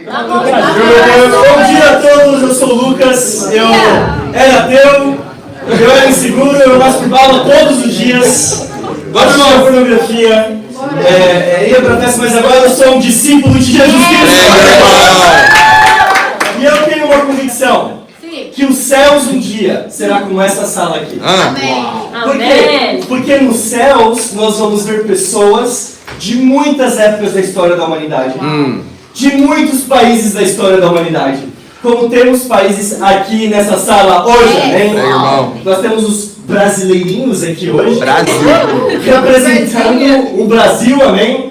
Bom dia a todos, eu sou o Lucas, eu era ateu, eu era inseguro, eu masturbava todos os dias, gosto de pornografia, ia pra festa, mas agora eu sou um discípulo de Jesus Cristo. E eu tenho uma convicção, que os céus um dia será como essa sala aqui. Amém. Por quê? Porque nos céus nós vamos ver pessoas de muitas épocas da história da humanidade. De muitos países da história da humanidade. Como temos países aqui nessa sala hoje, amém? Nós temos os brasileirinhos aqui hoje. Representando o Brasil, amém?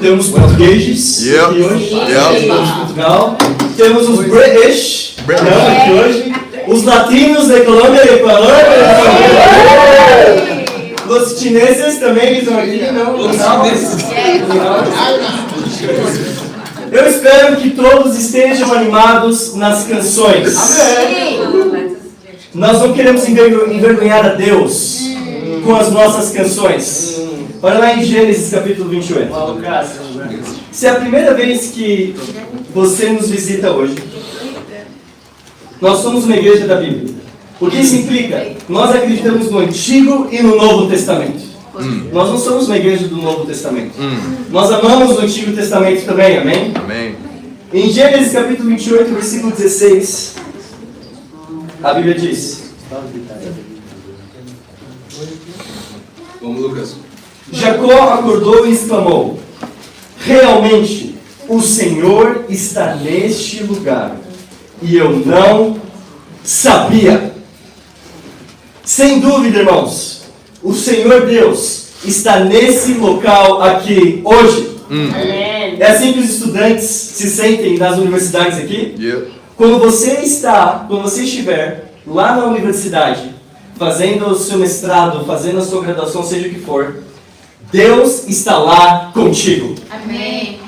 Temos portugueses aqui hoje. Temos Portugal. Temos os British aqui hoje. Os latinos da Colômbia e Equador. Os chineses também estão aqui, não? Eu espero que todos estejam animados nas canções. Amém. Nós não queremos envergonhar a Deus com as nossas canções. Olha lá em Gênesis capítulo 28. Se é a primeira vez que você nos visita hoje, nós somos uma igreja da Bíblia. O que isso implica? Nós acreditamos no Antigo e no Novo Testamento. Nós não somos uma igreja do Novo Testamento. Nós amamos o Antigo Testamento também, amém? Amém. Em Gênesis capítulo 28, versículo 16, a Bíblia diz: Vamos, Lucas. Jacó acordou e exclamou: realmente, o Senhor está neste lugar, e eu não sabia. Sem dúvida, irmãos, o Senhor Deus está nesse local aqui hoje. É assim que os estudantes se sentem nas universidades aqui? Quando você estiver lá na universidade, fazendo o seu mestrado, fazendo a sua graduação, seja o que for, Deus está lá contigo. Amém.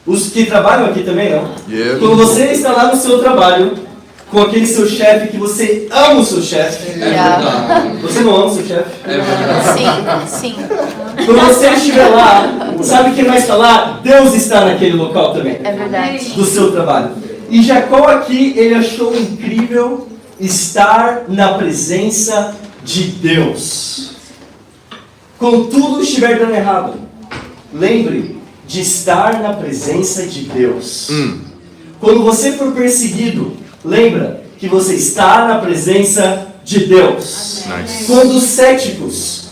Os que trabalham aqui também, não? Quando você está lá no seu trabalho, com aquele seu chefe que você ama o seu chefe. Você não ama o seu chefe? Sim. Quando você estiver lá, sabe quem mais está lá? Deus está naquele local também. É verdade. Do seu trabalho. E Jacó aqui, ele achou incrível estar na presença de Deus. Quando tudo estiver dando errado, lembre de estar na presença de Deus. Quando você for perseguido, lembra que você está na presença de Deus. Quando os céticos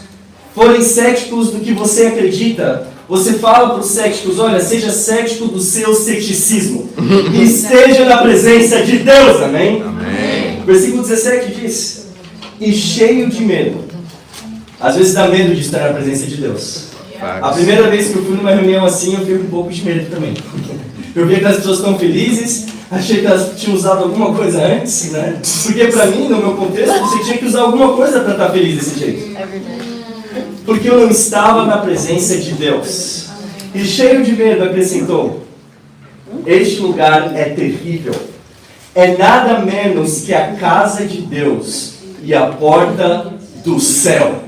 forem céticos do que você acredita, você fala para os céticos: olha, seja cético do seu ceticismo e esteja na presença de Deus, amém? Versículo 17 diz: e cheio de medo. Às vezes dá medo de estar na presença de Deus. A primeira vez que eu fui numa reunião assim, eu fiquei com um pouco de medo também. Eu vi que as pessoas estão felizes, achei que elas tinham usado alguma coisa antes, né? Porque pra mim, no meu contexto, você tinha que usar alguma coisa para estar feliz desse jeito. É verdade. Porque eu não estava na presença de Deus. E cheio de medo acrescentou: este lugar é terrível. É nada menos que a casa de Deus e a porta do céu.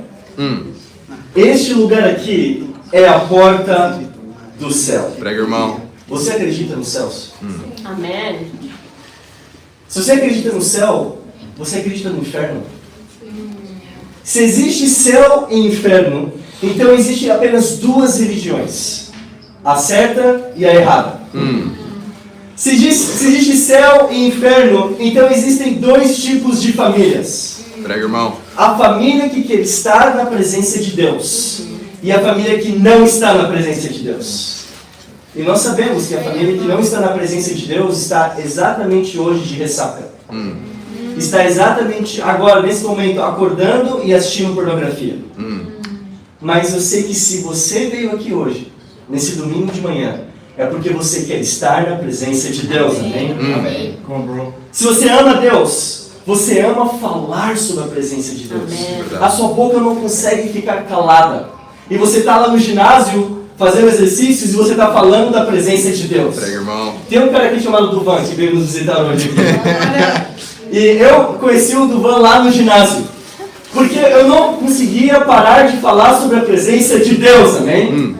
Este lugar aqui é a porta do céu. Prega, irmão. Você acredita nos céus? Amém. Se você acredita no céu, você acredita no inferno? Se existe céu e inferno, então existe apenas duas religiões: a certa e a errada. Se existe céu e inferno, então existem dois tipos de famílias. Prega, irmão. A família que quer estar na presença de Deus e a família que não está na presença de Deus. E nós sabemos que a família que não está na presença de Deus está exatamente hoje de ressaca. Está exatamente agora, nesse momento, acordando e assistindo pornografia. Mas eu sei que se você veio aqui hoje, nesse domingo de manhã, é porque você quer estar na presença de Deus, amém? Amém. Se você ama Deus, você ama falar sobre a presença de Deus. A sua boca não consegue ficar calada. E você está lá no ginásio fazendo exercícios e você está falando da presença de Deus. Prega, irmão. Tem um cara aqui chamado Duvan que veio nos visitar hoje aqui. E eu conheci o Duvan lá no ginásio. Porque eu não conseguia parar de falar sobre a presença de Deus, amém?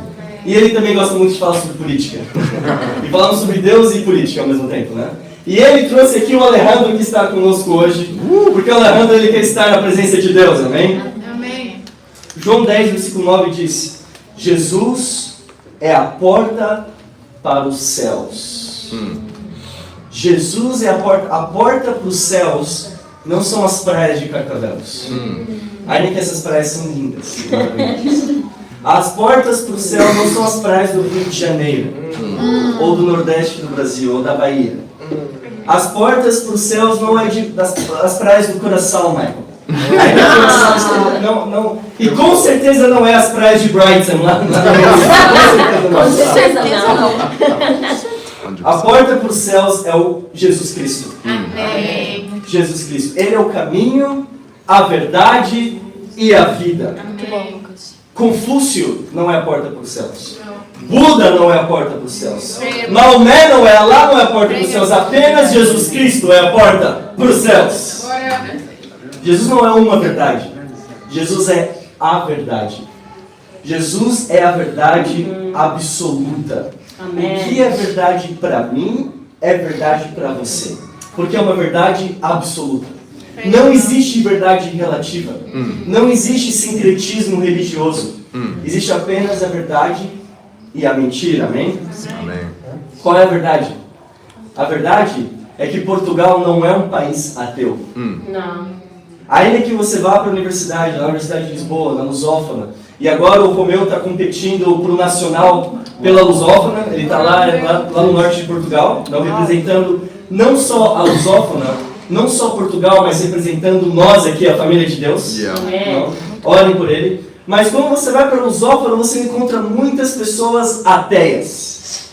E ele também gosta muito de falar sobre política. E falamos sobre Deus e política ao mesmo tempo, né? E ele trouxe aqui o Alejandro que está conosco hoje, porque o Alejandro ele quer estar na presença de Deus, amém? Amém. João 10, versículo 9 diz: Jesus é a porta para os céus. Jesus é a porta para os céus não são as praias de Carcavelos. Ainda que essas praias são lindas. As portas para o céu não são as praias do Rio de Janeiro, ou do Nordeste do Brasil, ou da Bahia. As portas para os céus não é das praias do coração, Michael. Ainda que o coração não, e com certeza não é as praias de Brighton, lá na Com certeza não. A porta para os céus é o Jesus Cristo. Amém. Jesus Cristo. Ele é o caminho, a verdade e a vida. Muito bom, Lucas. Confúcio não é a porta para os céus. Buda não é a porta para os céus. Maomé não é, Allah não é a porta para os céus. Apenas Jesus Cristo é a porta para os céus. Jesus não é uma verdade. Jesus é a verdade. Jesus é a verdade absoluta. Amém. O que é verdade para mim é verdade para você. Porque é uma verdade absoluta. Não existe verdade relativa. Não existe sincretismo religioso. Existe apenas a verdade e a mentira. Amém? Amém. Qual é a verdade? A verdade é que Portugal não é um país ateu. Não. Ainda que você vá para a universidade, na Universidade de Lisboa, na Lusófona, e agora o Romeu está competindo para o Nacional pela Lusófona, ele está lá no norte de Portugal, então, representando não só a Lusófona, não só Portugal, mas representando nós aqui, a família de Deus. Então, orem por ele. Mas quando você vai para a Lusófona, você encontra muitas pessoas ateias.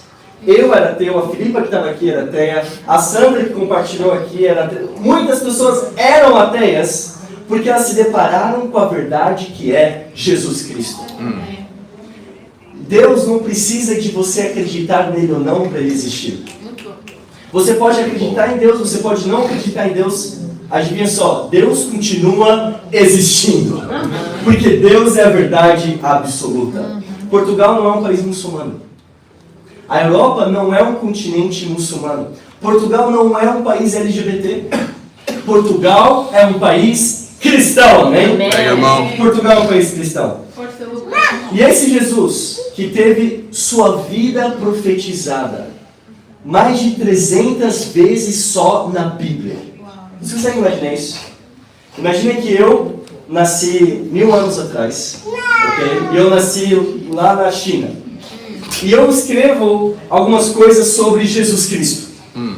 Eu era ateu, a Filipa que estava aqui era ateia, a Sandra que compartilhou aqui era ateia. Muitas pessoas eram ateias porque elas se depararam com a verdade que é Jesus Cristo. Deus não precisa de você acreditar nele ou não para ele existir. Você pode acreditar em Deus, você pode não acreditar em Deus. Adivinha só, Deus continua existindo. Porque Deus é a verdade absoluta. Portugal não é um país muçulmano. A Europa não é um continente muçulmano. Portugal não é um país LGBT. Portugal é um país cristão, amém? Pega a mão. Portugal é um país cristão. E esse Jesus, que teve sua vida profetizada mais de 300 vezes só na Bíblia. Você consegue imaginar isso? Imagina que eu nasci 1000 anos atrás, ok? E eu nasci lá na China. E eu escrevo algumas coisas sobre Jesus Cristo.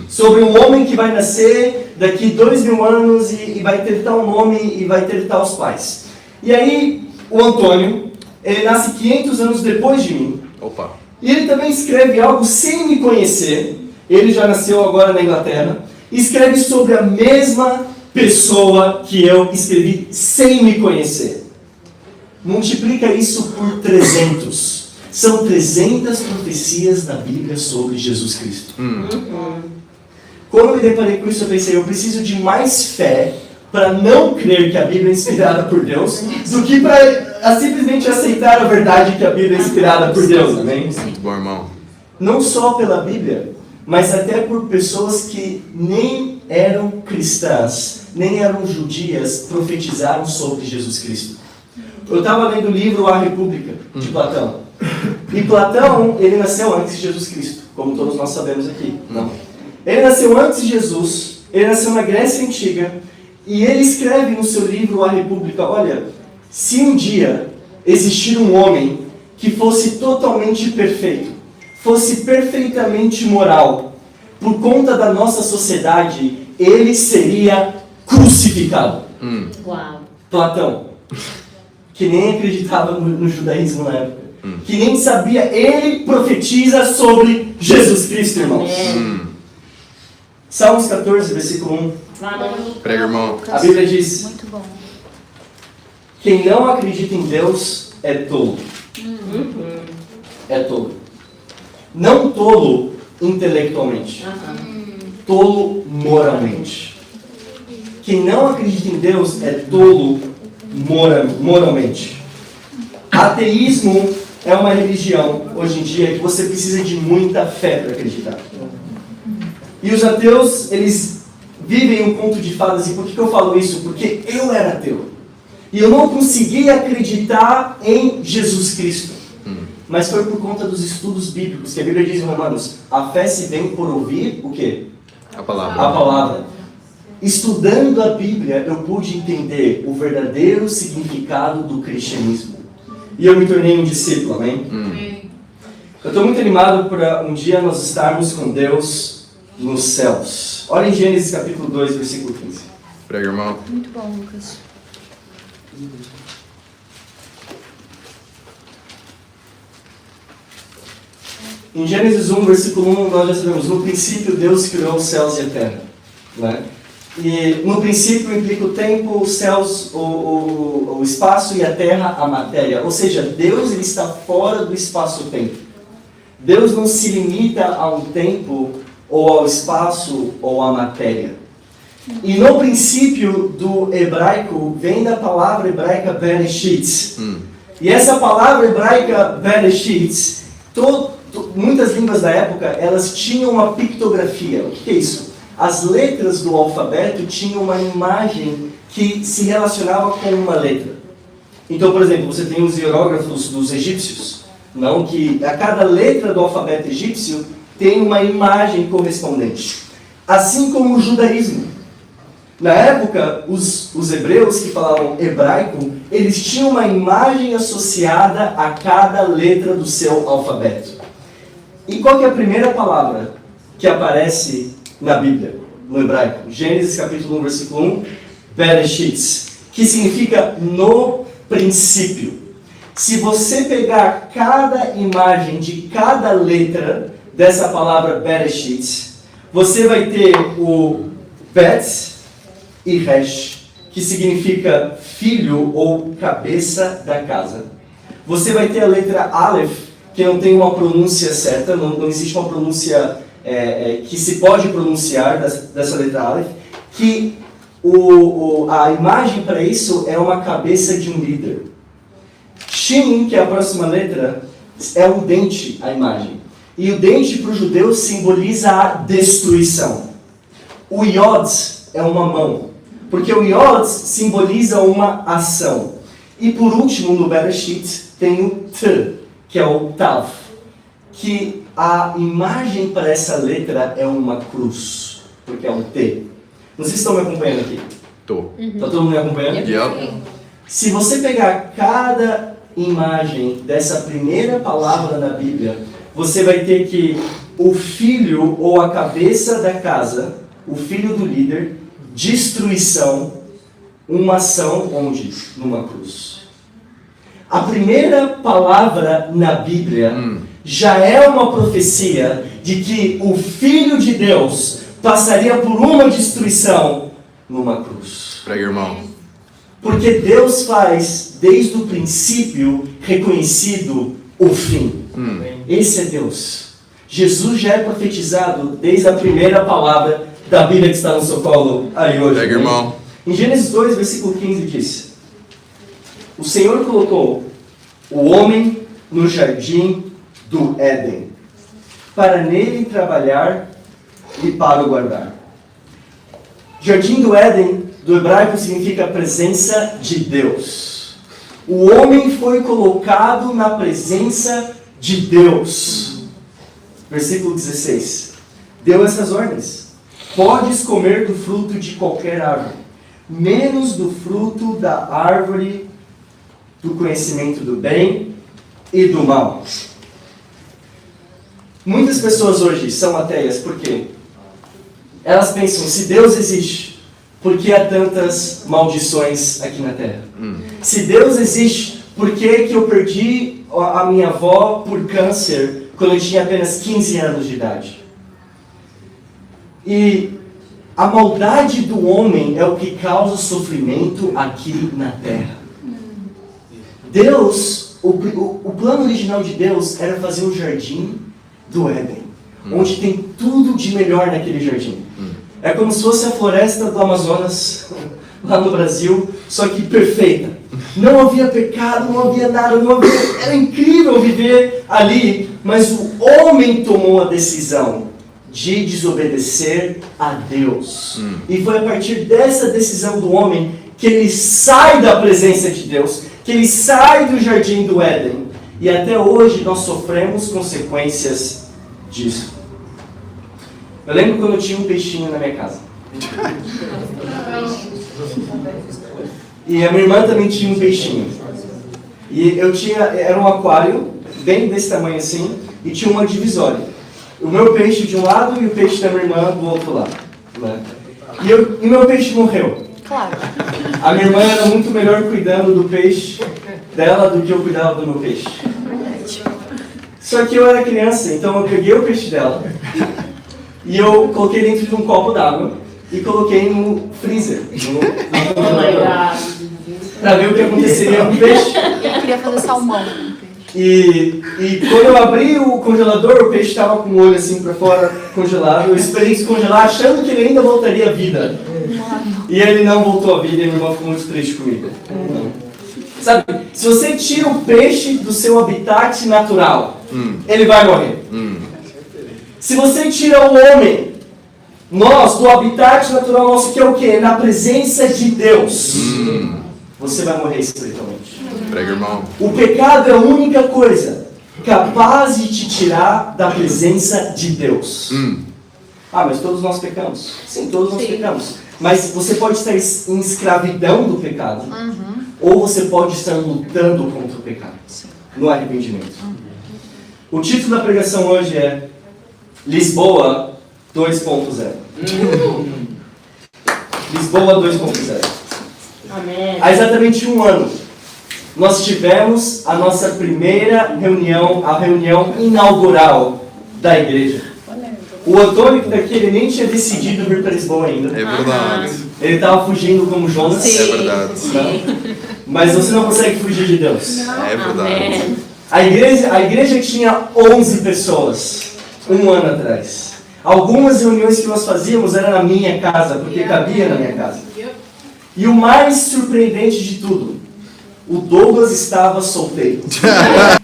Sobre um homem que vai nascer daqui 2000 anos e vai ter tal nome e vai ter tais pais. E aí, o Antônio, ele nasce 500 anos depois de mim. Opa. E ele também escreve algo sem me conhecer. Ele já nasceu agora na Inglaterra. Escreve sobre a mesma pessoa que eu escrevi sem me conhecer. Multiplica isso por 300. São 300 profecias na Bíblia sobre Jesus Cristo. Quando eu me deparei com isso, eu pensei, eu preciso de mais fé para não crer que a Bíblia é inspirada por Deus, do que para simplesmente aceitar a verdade que a Bíblia é inspirada por Deus, amém? Muito bom, irmão. Não só pela Bíblia, mas até por pessoas que nem eram cristãs, nem eram judias, profetizaram sobre Jesus Cristo. Eu estava lendo o livro A República, de Platão. E Platão, ele nasceu antes de Jesus Cristo, como todos nós sabemos aqui. Não. Ele nasceu antes de Jesus, ele nasceu na Grécia Antiga, e ele escreve no seu livro A República, olha, se um dia existir um homem que fosse totalmente perfeito, fosse perfeitamente moral, por conta da nossa sociedade, ele seria crucificado. Uau. Platão, que nem acreditava no judaísmo na época, que nem sabia, ele profetiza sobre Jesus Cristo, irmãos. Salmos 14, versículo 1. Prega, irmão. A Bíblia diz: Muito bom. quem não acredita em Deus é tolo. É tolo. Não tolo intelectualmente. Tolo moralmente. Quem não acredita em Deus é tolo moralmente. Ateísmo é uma religião, hoje em dia, que você precisa de muita fé para acreditar. E os ateus, eles vivem um conto de fadas. E por que eu falo isso? Porque eu era ateu. E eu não conseguia acreditar em Jesus Cristo. Mas foi por conta dos estudos bíblicos, que a Bíblia diz em Romanos, a fé se vem por ouvir o quê? A palavra. A palavra. Estudando a Bíblia, eu pude entender o verdadeiro significado do cristianismo. E eu me tornei um discípulo, amém? Eu estou muito animado para um dia nós estarmos com Deus nos céus. Olha em Gênesis capítulo 2, versículo 15. Prega, irmão. Muito bom, Lucas. Em Gênesis 1, versículo 1, nós já sabemos, no princípio Deus criou os céus e a terra. Né? E no princípio implica o tempo, os céus, o espaço, e a terra, a matéria. Ou seja, Deus ele está fora do espaço-tempo. Deus não se limita a um tempo, ou ao espaço, ou à matéria. E no princípio do hebraico, vem da palavra hebraica Bereshit. E essa palavra hebraica Bereshit, muitas línguas da época, elas tinham uma pictografia. O que é isso? As letras do alfabeto tinham uma imagem que se relacionava com uma letra. Então, por exemplo, você tem os hierógrafos dos egípcios, não que a cada letra do alfabeto egípcio tem uma imagem correspondente. Assim como o judaísmo. Na época, os hebreus que falavam hebraico, eles tinham uma imagem associada a cada letra do seu alfabeto. E qual que é a primeira palavra que aparece na Bíblia, no hebraico? Gênesis capítulo 1, versículo 1, Bereshit, que significa no princípio. Se você pegar cada imagem de cada letra dessa palavra Bereshit, você vai ter o Bet e Resh, que significa filho ou cabeça da casa. Você vai ter a letra Aleph, que não tem uma pronúncia certa, não existe uma pronúncia que se pode pronunciar dessa letra Aleph, que a imagem para isso é uma cabeça de um líder. Shin, que é a próxima letra, é um dente, a imagem. E o dente para o judeu simboliza a destruição. O Yod é uma mão, porque o Yod simboliza uma ação. E por último, no Bereshit, tem o T, que é o Tav, que a imagem para essa letra é uma cruz, porque é um T. Não sei se estão me acompanhando aqui. Tô. Está todo mundo me acompanhando? Yep. Se você pegar cada imagem dessa primeira palavra na Bíblia, você vai ter que o filho ou a cabeça da casa, o filho do líder, destruição, uma ação onde? Numa cruz. A primeira palavra na Bíblia já é uma profecia de que o Filho de Deus passaria por uma destruição numa cruz. Prega, irmão. Porque Deus faz, desde o princípio, reconhecido o fim. Esse é Deus. Jesus já é profetizado desde a primeira palavra da Bíblia que está no seu colo aí hoje. Prega, irmão. Em Gênesis 2, versículo 15 diz: o Senhor colocou o homem no jardim do Éden, para nele trabalhar e para o guardar. Jardim do Éden, do hebraico, significa presença de Deus. O homem foi colocado na presença de Deus. Versículo 16. Deu essas ordens: podes comer do fruto de qualquer árvore, menos do fruto da árvore do conhecimento do bem e do mal. Muitas pessoas hoje são ateias porque elas pensam, se Deus existe, por que há tantas maldições aqui na Terra? Se Deus existe, por que eu perdi a minha avó por câncer quando eu tinha apenas 15 anos de idade? E a maldade do homem é o que causa sofrimento aqui na Terra. Deus, o plano original de Deus era fazer um jardim do Éden, onde tem tudo de melhor naquele jardim. É como se fosse a floresta do Amazonas, lá no Brasil, só que perfeita. Não havia pecado, não havia nada, era incrível viver ali, mas o homem tomou a decisão de desobedecer a Deus. E foi a partir dessa decisão do homem que ele sai da presença de Deus, que ele sai do jardim do Éden. E até hoje nós sofremos consequências disso. Eu lembro quando eu tinha um peixinho na minha casa. E a minha irmã também tinha um peixinho. E era um aquário, bem desse tamanho assim, e tinha uma divisória. O meu peixe de um lado e o peixe da minha irmã do outro lado. Né? E meu peixe morreu. Claro. A minha irmã era muito melhor cuidando do peixe dela do que eu cuidava do meu peixe. Só que eu era criança, então eu peguei o peixe dela e eu coloquei dentro de um copo d'água e coloquei no freezer, no congelador, para ver o que aconteceria com o peixe. Eu queria fazer salmão. E quando eu abri o congelador, o peixe estava com o olho assim para fora, congelado. Eu esperei descongelar, achando que ele ainda voltaria à vida. E ele não voltou à vida e minha irmã ficou muito triste comigo. Sabe, se você tira o peixe do seu habitat natural, ele vai morrer. Se você tira o homem, nós, do habitat natural nosso, que é o quê? Na presença de Deus, você vai morrer espiritualmente. Prega, irmão. O pecado é a única coisa capaz de te tirar da presença de Deus. Ah, mas todos nós pecamos. Sim, todos nós pecamos. Mas você pode estar em escravidão do pecado, ou você pode estar lutando contra o pecado, no arrependimento. O título da pregação hoje é Lisboa 2.0. Lisboa 2.0. Amém. Há exatamente um ano, nós tivemos a nossa primeira reunião, a reunião inaugural da igreja. O Antônio que está aqui, ele nem tinha decidido vir para Lisboa ainda. É verdade. Ele estava fugindo como Jonas. É verdade. Mas você não consegue fugir de Deus. É verdade. A igreja tinha 11 pessoas, um ano atrás. Algumas reuniões que nós fazíamos eram na minha casa, porque cabia na minha casa. E o mais surpreendente de tudo, o Douglas estava solteiro.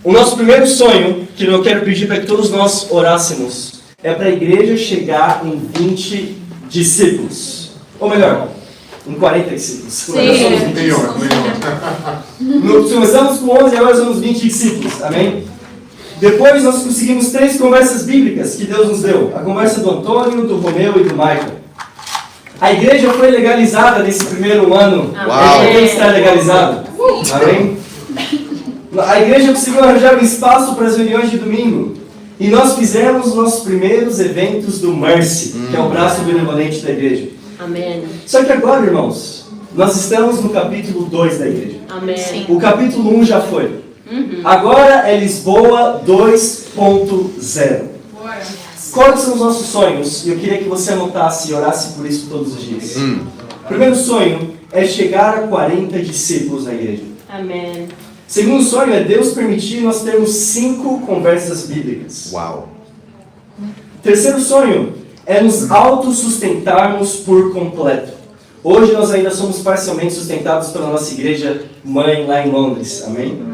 O nosso primeiro sonho, que eu quero pedir para que todos nós orássemos, é para a igreja chegar em 20 discípulos. Ou melhor, em 40 discípulos. Começamos com 11 e agora somos 20 discípulos. Amém? Depois nós conseguimos 3 conversas bíblicas que Deus nos deu. A conversa do Antônio, do Romeu e do Michael. A igreja foi legalizada nesse primeiro ano. Uau. Tem que estar legalizado. Amém? A igreja conseguiu arranjar um espaço para as reuniões de domingo. E nós fizemos os nossos primeiros eventos do Mercy, que é o braço benevolente da igreja. Amém. Só que agora, irmãos, nós estamos no capítulo 2 da igreja. Amém. O capítulo 1 já foi. Agora é Lisboa 2.0. Quais são os nossos sonhos? E eu queria que você anotasse e orasse por isso todos os dias. O primeiro sonho é chegar a 40 discípulos na igreja. Amém. Segundo sonho é Deus permitir nós termos 5 conversas bíblicas. Uau. Terceiro sonho é nos autossustentarmos por completo. Hoje nós ainda somos parcialmente sustentados pela nossa igreja mãe lá em Londres. Amém?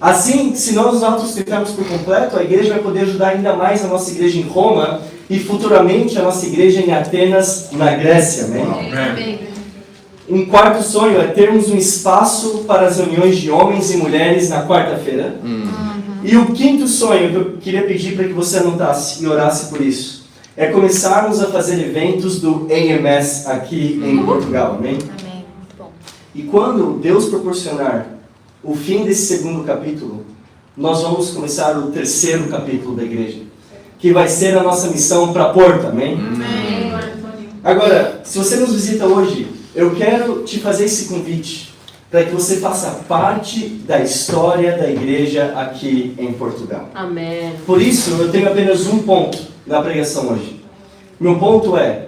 Assim, se nós nos autossustentarmos por completo, a igreja vai poder ajudar ainda mais a nossa igreja em Roma e futuramente a nossa igreja em Atenas, na Grécia. Amém? Amém. Um quarto sonho é termos um espaço para as reuniões de homens e mulheres na quarta-feira. E o quinto sonho que eu queria pedir para que você anotasse e orasse por isso é começarmos a fazer eventos do AMS aqui em Portugal. Amém? Amém. Bom. E quando Deus proporcionar o fim desse segundo capítulo, nós vamos começar o terceiro capítulo da igreja, que vai ser a nossa missão para Porto. Amém? Agora, se você nos visita hoje, eu quero te fazer esse convite para que você faça parte da história da igreja aqui em Portugal. Amém. Por isso, eu tenho apenas um ponto na pregação hoje. Meu ponto é: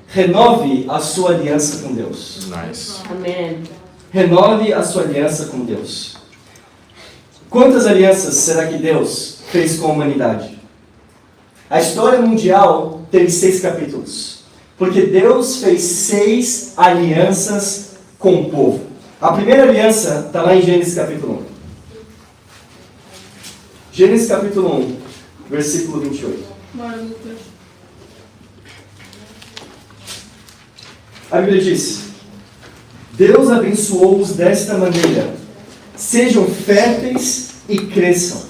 renove a sua aliança com Deus. Nice. Amém. Renove a sua aliança com Deus. Quantas alianças será que Deus fez com a humanidade? A história mundial teve 6 capítulos. Porque Deus fez 6 alianças com o povo. A primeira aliança está lá em Gênesis capítulo 1. Gênesis capítulo 1, versículo 28. Bora, Lucas. A Bíblia diz: Deus abençoou-os desta maneira: sejam férteis e cresçam,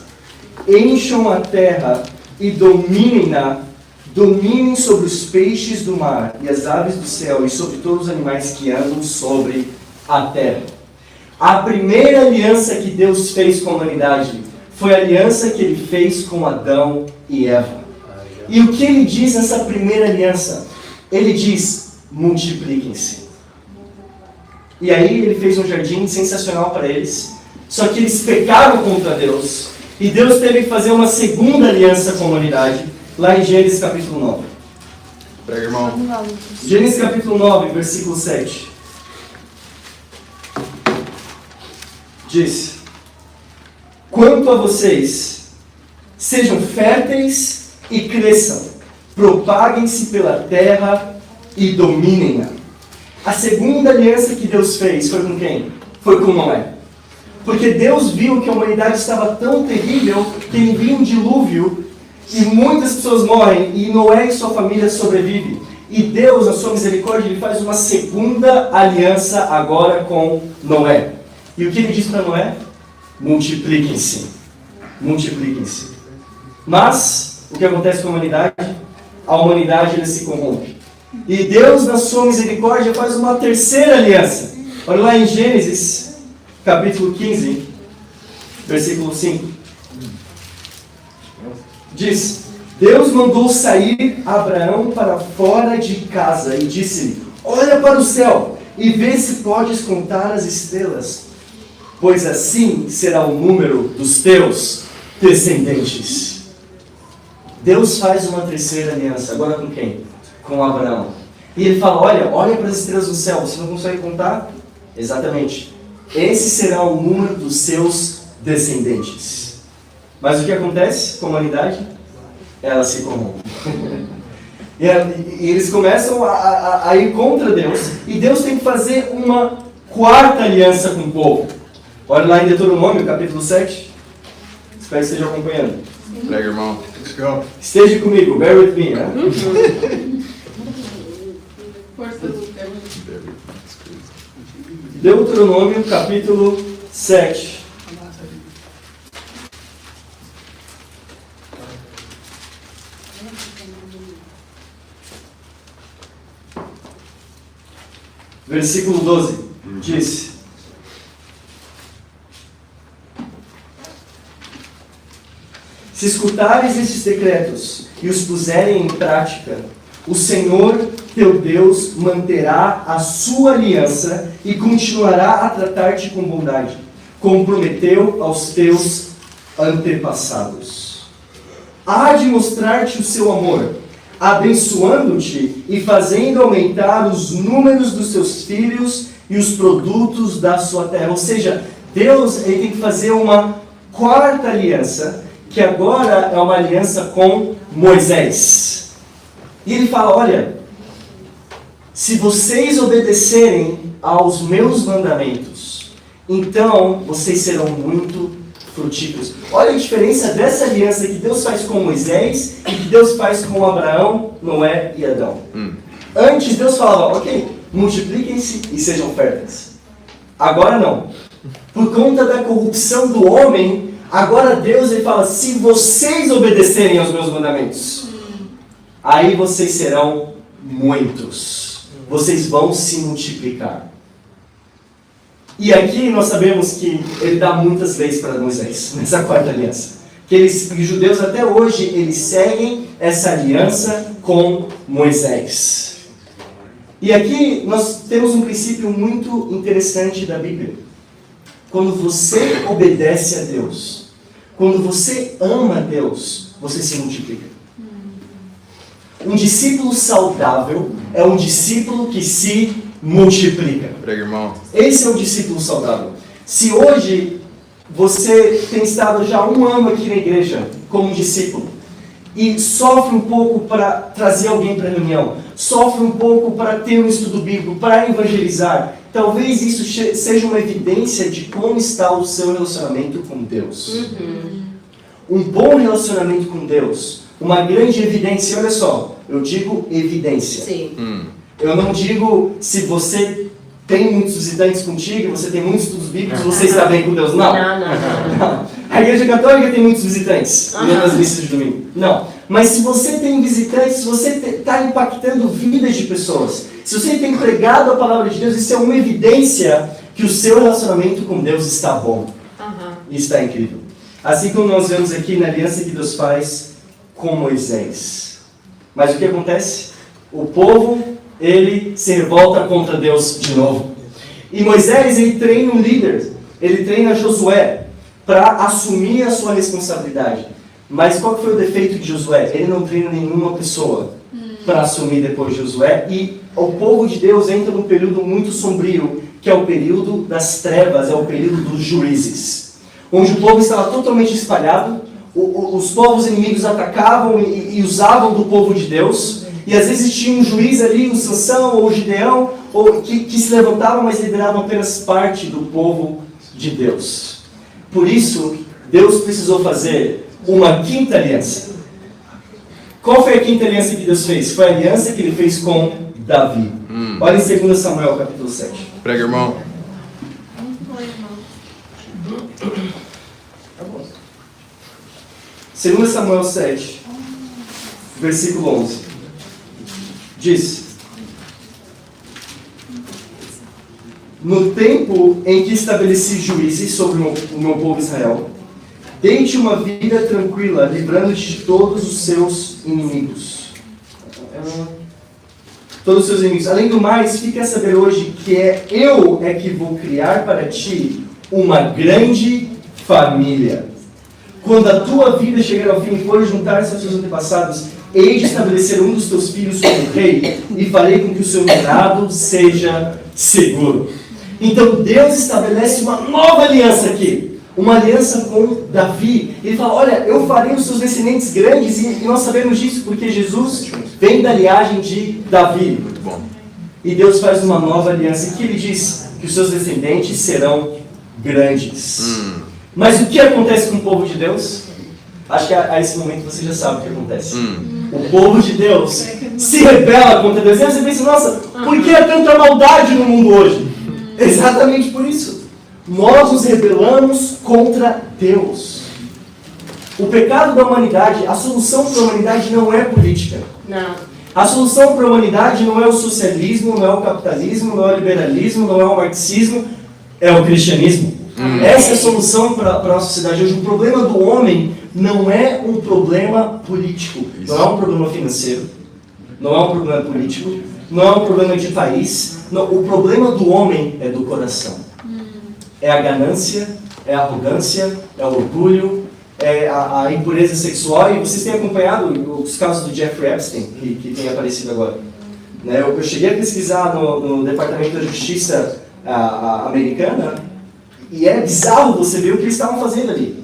encham a terra e dominem-na, dominem sobre os peixes do mar e as aves do céu e sobre todos os animais que andam sobre a terra. A primeira aliança que Deus fez com a humanidade foi a aliança que Ele fez com Adão e Eva. E o que Ele diz nessa primeira aliança? Ele diz: multipliquem-se. E aí Ele fez um jardim sensacional para eles, só que eles pecaram contra Deus, e Deus teve que fazer uma segunda aliança com a humanidade, lá em Gênesis capítulo 9. Prega, irmão. Vamos lá, Lucas. Gênesis capítulo 9, versículo 7. Diz: quanto a vocês, sejam férteis e cresçam, propaguem-se pela terra e dominem-na. A segunda aliança que Deus fez foi com quem? Foi com Noé. Porque Deus viu que a humanidade estava tão terrível que envia um dilúvio e muitas pessoas morrem e Noé e sua família sobrevivem. E Deus, na sua misericórdia, Ele faz uma segunda aliança agora com Noé. E o que Ele diz para Noé? Multipliquem-se. Multipliquem-se. Mas, o que acontece com a humanidade? A humanidade ela se corrompe. E Deus, na sua misericórdia, faz uma terceira aliança. Olha lá em Gênesis, capítulo 15, versículo 5. Diz: Deus mandou sair Abraão para fora de casa e disse-lhe: olha para o céu e vê se podes contar as estrelas, pois assim será o número dos teus descendentes. Deus faz uma terceira aliança, agora com quem? Com Abraão. E ele fala: olha para as estrelas do céu, você não consegue contar? Exatamente. Esse será o número dos seus descendentes. Mas o que acontece com a humanidade? Ela se corrompe. E eles começam a ir contra Deus. E Deus tem que fazer uma quarta aliança com o povo. Olha lá em Deuteronômio, capítulo 7. Espero que esteja acompanhando. Prega, irmão. Let's go. Esteja comigo, bear with me, né? Força, Lucas. Deuteronômio, capítulo 7. Versículo 12. Diz: se escutares estes decretos e os puserem em prática, o Senhor teu Deus manterá a sua aliança e continuará a tratar-te com bondade, como prometeu aos teus antepassados. Há de mostrar-te o seu amor, abençoando-te e fazendo aumentar os números dos seus filhos e os produtos da sua terra. Ou seja, Deus ele tem que fazer uma quarta aliança, que agora é uma aliança com Moisés. E ele fala: olha, se vocês obedecerem aos meus mandamentos, então vocês serão muito frutíferos. Olha a diferença dessa aliança que Deus faz com Moisés e que Deus faz com Abraão, Noé e Adão. Antes Deus falava: ok, multipliquem-se e sejam férteis. Agora não. Por conta da corrupção do homem, agora Deus ele fala: se vocês obedecerem aos meus mandamentos, aí vocês serão muitos. Vocês vão se multiplicar. E aqui nós sabemos que ele dá muitas leis para Moisés, nessa quarta aliança. Que os judeus até hoje, eles seguem essa aliança com Moisés. E aqui nós temos um princípio muito interessante da Bíblia. Quando você obedece a Deus, quando você ama a Deus, você se multiplica. Um discípulo saudável é um discípulo que se multiplica. Prega, irmão. Esse é o discípulo saudável. Se hoje você tem estado já há 1 ano aqui na igreja como um discípulo e sofre um pouco para trazer alguém para a reunião, sofre um pouco para ter um estudo bíblico, para evangelizar, talvez isso seja uma evidência de como está o seu relacionamento com Deus. Um bom relacionamento com Deus, uma grande evidência, olha só, eu digo evidência. Sim. Eu não digo se você tem muitos visitantes contigo, você tem muitos estudos bíblicos, você está bem com Deus. Não. Não. A igreja católica tem muitos visitantes nas missas de domingo. Não. Mas se você tem visitantes, se você está impactando vidas de pessoas, se você tem pregado a palavra de Deus, isso é uma evidência que o seu relacionamento com Deus está bom. E está incrível. Assim como nós vemos aqui na aliança que Deus faz com Moisés. Mas o que acontece? O povo, ele se revolta contra Deus de novo. E Moisés, ele treina um líder. Ele treina Josué para assumir a sua responsabilidade. Mas qual foi o defeito de Josué? Ele não treina nenhuma pessoa para assumir depois de Josué. E o povo de Deus entra num período muito sombrio, que é o período das trevas, é o período dos juízes. Onde o povo estava totalmente espalhado, os povos inimigos atacavam e usavam do povo de Deus. E às vezes tinha um juiz ali, o Sansão ou o Gideão, que se levantavam, mas lideravam apenas parte do povo de Deus. Por isso, Deus precisou fazer uma quinta aliança. Qual foi a quinta aliança que Deus fez? Foi a aliança que ele fez com Davi. Olha em 2 Samuel, capítulo 7. Prega, irmão. 2 Samuel 7, versículo 11. Diz: no tempo em que estabeleci juízes sobre o meu povo Israel, dei-te uma vida tranquila, livrando-te de todos os seus inimigos. Todos os seus inimigos. Além do mais, fica a saber hoje que eu é que vou criar para ti uma grande família. Quando a tua vida chegar ao fim e for juntar-se aos seus antepassados, hei de estabelecer um dos teus filhos como rei e farei com que o seu reinado seja seguro. Então Deus estabelece uma nova aliança aqui. Uma aliança com Davi. Ele fala, olha, eu farei os seus descendentes grandes, e nós sabemos disso porque Jesus vem da linhagem de Davi. Muito bom. E Deus faz uma nova aliança. E que ele diz que os seus descendentes serão grandes. Mas o que acontece com o povo de Deus? Acho que a esse momento você já sabe o que acontece. O povo de Deus se rebela contra Deus. E aí você pensa, nossa, por que há tanta maldade no mundo hoje? Exatamente por isso. Nós nos rebelamos contra Deus. O pecado da humanidade, a solução para a humanidade não é política. Não. A solução para a humanidade não é o socialismo, não é o capitalismo, não é o liberalismo, não é o marxismo, é o cristianismo. Essa é a solução para a nossa sociedade hoje. O problema do homem não é um problema político, não é um problema financeiro, não é um problema político, não é um problema de país. Não, o problema do homem é do coração. É a ganância, é a arrogância, é o orgulho, é a impureza sexual. E vocês têm acompanhado os casos do Jeffrey Epstein, que tem aparecido agora. Né? Eu cheguei a pesquisar no Departamento da Justiça americana, e é bizarro você ver o que eles estavam fazendo ali.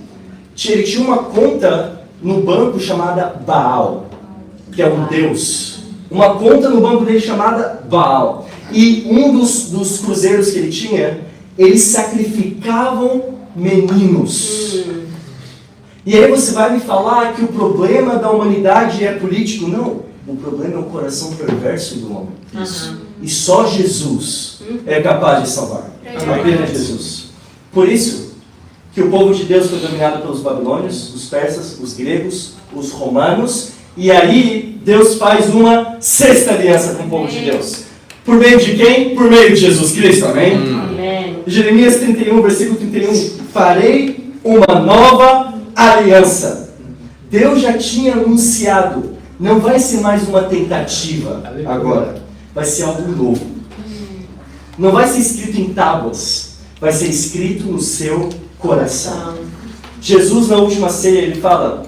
Ele tinha uma conta no banco chamada Baal, que é um deus. Uma conta no banco dele chamada Baal. E um dos cruzeiros que ele tinha, eles sacrificavam meninos. E aí você vai me falar que o problema da humanidade é político? Não. O problema é o coração perverso do homem. E só Jesus é capaz de salvar. Apenas Jesus. Por isso que o povo de Deus foi dominado pelos babilônios, os persas, os gregos, os romanos. E aí Deus faz uma sexta aliança com o povo de Deus. Por meio de quem? Por meio de Jesus Cristo. Amém? Amém. Jeremias 31, versículo 31. Farei uma nova aliança. Deus já tinha anunciado. Não vai ser mais uma tentativa agora. Vai ser algo novo. Não vai ser escrito em tábuas. Vai ser escrito no seu coração. Jesus, na última ceia, ele fala: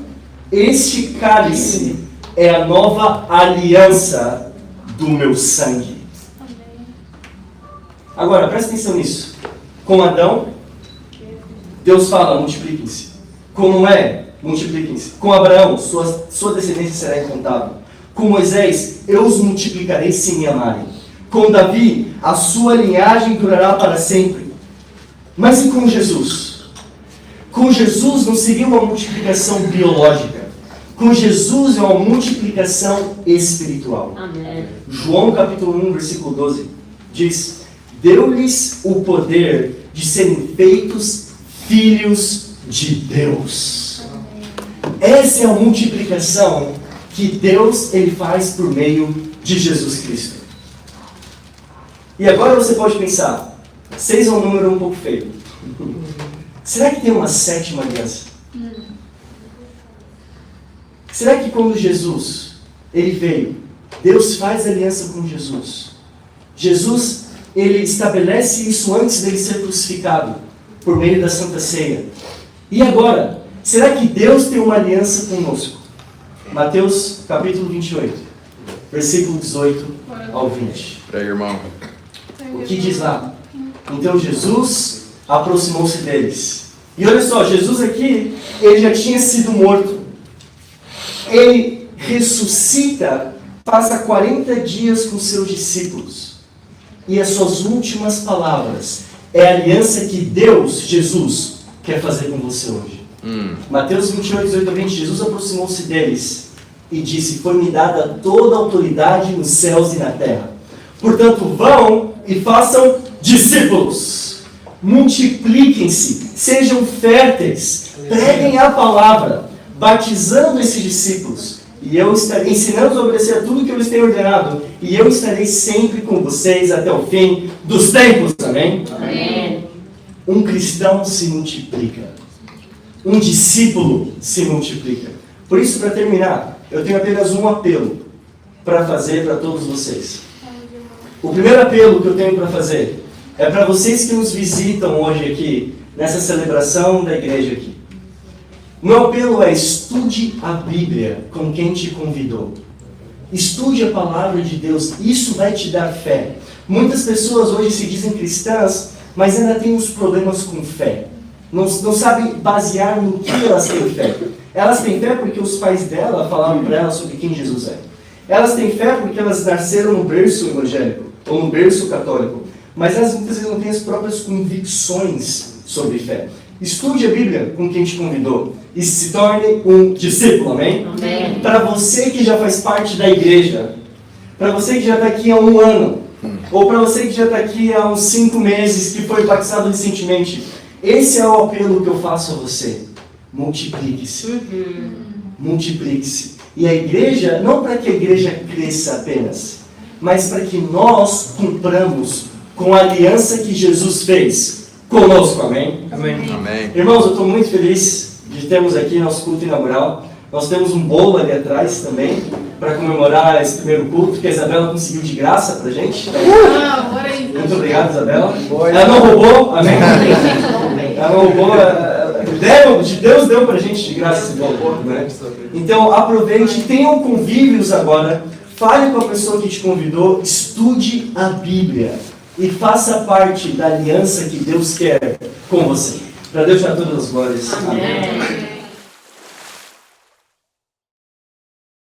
este cálice é a nova aliança do meu sangue. Agora, presta atenção nisso. Com Adão, Deus fala: multipliquem-se. Com Noé, multipliquem-se. Com Abraão, sua descendência será incontável. Com Moisés, eu os multiplicarei se me amarem. Com Davi, a sua linhagem durará para sempre. Mas e com Jesus? Com Jesus não seria uma multiplicação biológica. Com Jesus é uma multiplicação espiritual. Amém. João capítulo 1, versículo 12, diz: deu-lhes o poder de serem feitos filhos de Deus. Essa é a multiplicação que Deus ele faz por meio de Jesus Cristo. E agora você pode pensar, 6 é um número um pouco feio. Será que tem uma 7ª aliança? Será que quando Jesus ele veio, Deus faz aliança com Jesus? Jesus, ele estabelece isso antes dele ser crucificado, por meio da Santa Ceia. E agora, será que Deus tem uma aliança conosco? Mateus capítulo 28, versículo 18 ao 20. Prega, irmão. O que diz lá? Então Jesus aproximou-se deles. E olha só, Jesus aqui, ele já tinha sido morto. Ele ressuscita, passa 40 dias com seus discípulos. E as suas últimas palavras é a aliança que Deus, Jesus, quer fazer com você hoje. Mateus 28, 18 a 20, Jesus aproximou-se deles e disse: foi-me dada toda a autoridade nos céus e na terra. Portanto, vão e façam discípulos. Multipliquem-se, sejam férteis, preguem a palavra, batizando esses discípulos. E eu estarei ensinando a obedecer a tudo que eu lhes tenho ordenado. E eu estarei sempre com vocês até o fim dos tempos. Amém? Amém. Um cristão se multiplica. Um discípulo se multiplica. Por isso, para terminar, eu tenho apenas um apelo para fazer para todos vocês. O primeiro apelo que eu tenho para fazer é para vocês que nos visitam hoje aqui, nessa celebração da igreja aqui. Meu apelo é: estude a Bíblia com quem te convidou. Estude a palavra de Deus, isso vai te dar fé. Muitas pessoas hoje se dizem cristãs, mas ainda têm uns problemas com fé. Não sabem basear no que elas têm fé. Elas têm fé porque os pais dela falaram para elas sobre quem Jesus é. Elas têm fé porque elas nasceram no berço evangélico, ou no berço católico. Mas elas muitas vezes não têm as próprias convicções sobre fé. Estude a Bíblia com quem te convidou e se torne um discípulo, amém? Amém. Para você que já faz parte da igreja, para você que já está aqui há 1 ano, ou para você que já está aqui há uns 5 meses, que foi batizado recentemente, esse é o apelo que eu faço a você. Multiplique-se. Multiplique-se. E a igreja, não para que a igreja cresça apenas, mas para que nós cumpramos com a aliança que Jesus fez conosco, amém? Amém. Irmãos, eu estou muito feliz de termos aqui nosso culto inaugural. Nós temos um bolo ali atrás também, para comemorar esse primeiro culto, que a Isabela conseguiu de graça pra gente. Muito obrigado, Isabela. Ela não roubou, amém? Ela não roubou, Deus deu pra gente de graça esse bolo, né? Então, aproveite, tenham convívios agora, fale com a pessoa que te convidou, estude a Bíblia e faça parte da aliança que Deus quer com você. Para Deus dar todas as glórias. Amém.